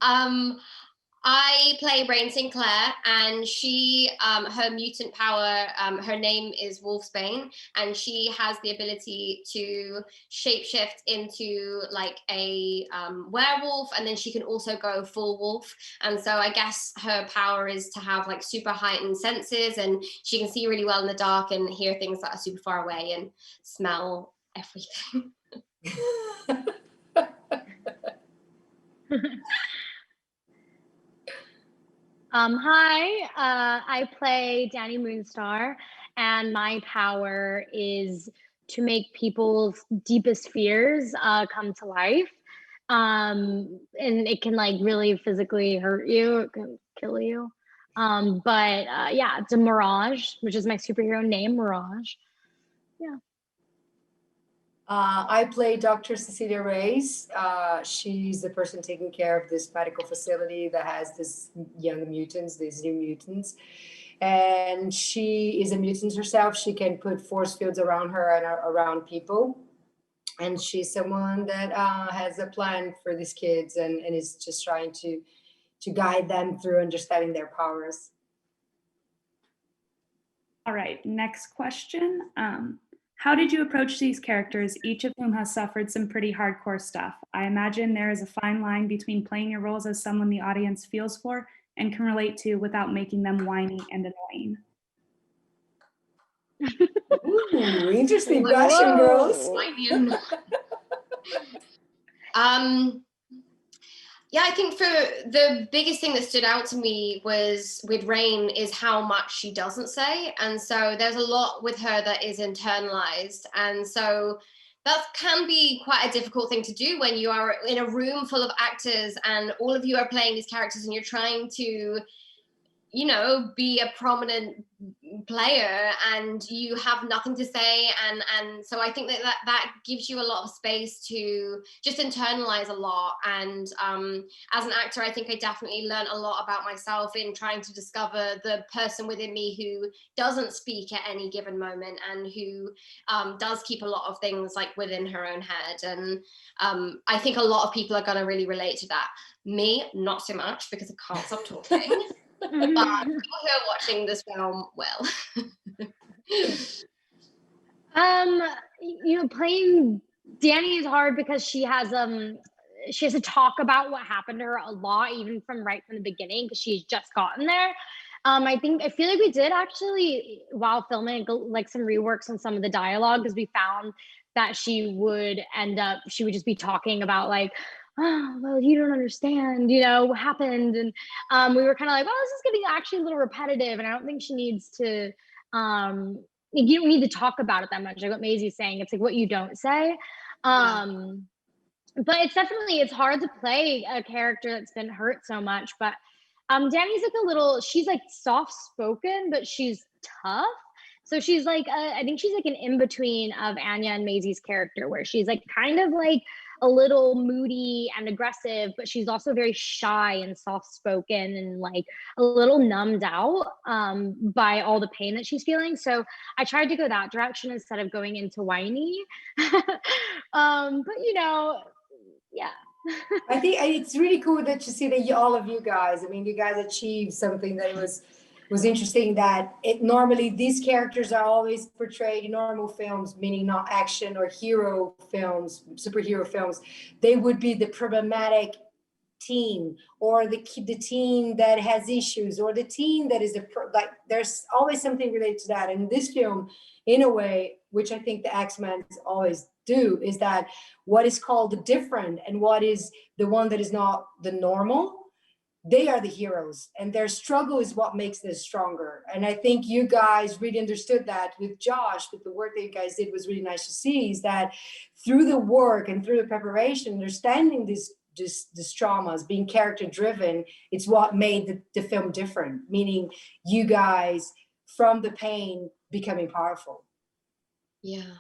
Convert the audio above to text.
Um, I play Rain Sinclair, and she, her mutant power, her name is Wolfsbane, and she has the ability to shapeshift into like a werewolf, and then she can also go full wolf. And so I guess her power is to have like super heightened senses, and she can see really well in the dark and hear things that are super far away and smell everything. Hi, I play Danny Moonstar, and my power is to make people's deepest fears come to life. And it can like really physically hurt you, it can kill you. But yeah, it's a Mirage, which is my superhero name, Mirage. Yeah. I play Dr. Cecilia Reyes. She's the person taking care of this medical facility that has these new mutants. And she is a mutant herself. She can put force fields around her and around people. And she's someone that has a plan for these kids and is just trying to guide them through understanding their powers. All right, next question. How did you approach these characters, each of whom has suffered some pretty hardcore stuff? I imagine there is a fine line between playing your roles as someone the audience feels for and can relate to without making them whiny and annoying. Ooh, interesting question, girls. Yeah, I think for the biggest thing that stood out to me was with Rain is how much she doesn't say. And so there's a lot with her that is internalized. And so that can be quite a difficult thing to do when you are in a room full of actors and all of you are playing these characters and you're trying to, you know, be a prominent player and you have nothing to say, and so I think that gives you a lot of space to just internalize a lot. And as an actor, I think I definitely learned a lot about myself in trying to discover the person within me who doesn't speak at any given moment and who does keep a lot of things like within her own head. And I think a lot of people are going to really relate to that. Me, not so much, because I can't stop talking. But people who are watching this film will. You know, playing Danny is hard because she has to talk about what happened to her a lot, even from the beginning, because she's just gotten there. I feel like we did actually, while filming, like some reworks on some of the dialogue, because we found that she would just be talking about like, oh, well, you don't understand, you know, what happened. And we were kind of like, well, this is getting actually a little repetitive. And I don't think she needs to, you don't need to talk about it that much. Like what Maisie's saying, it's like what you don't say. But it's hard to play a character that's been hurt so much. But Danny's like she's like soft spoken, but she's tough. So she's like, I think she's like an in-between of Anya and Maisie's character, where she's like kind of like a little moody and aggressive, but she's also very shy and soft-spoken and like a little numbed out by all the pain that she's feeling. So I tried to go that direction instead of going into whiny. But you know, yeah. I think it's really cool that you see that all of you guys, I mean, you guys achieved something that was interesting, that normally these characters are always portrayed in normal films, meaning not action or hero films, superhero films. They would be the problematic teen, or the teen that has issues, or the teen that is like there's always something related to that. And this film, in a way, which I think the X-Men always do, is that what is called the different and what is the one that is not the normal, they are the heroes, and their struggle is what makes this stronger. And I think you guys really understood that with Josh, with the work that you guys did was really nice to see, is that through the work and through the preparation, understanding these traumas, being character driven, it's what made the film different, meaning you guys from the pain becoming powerful. Yeah.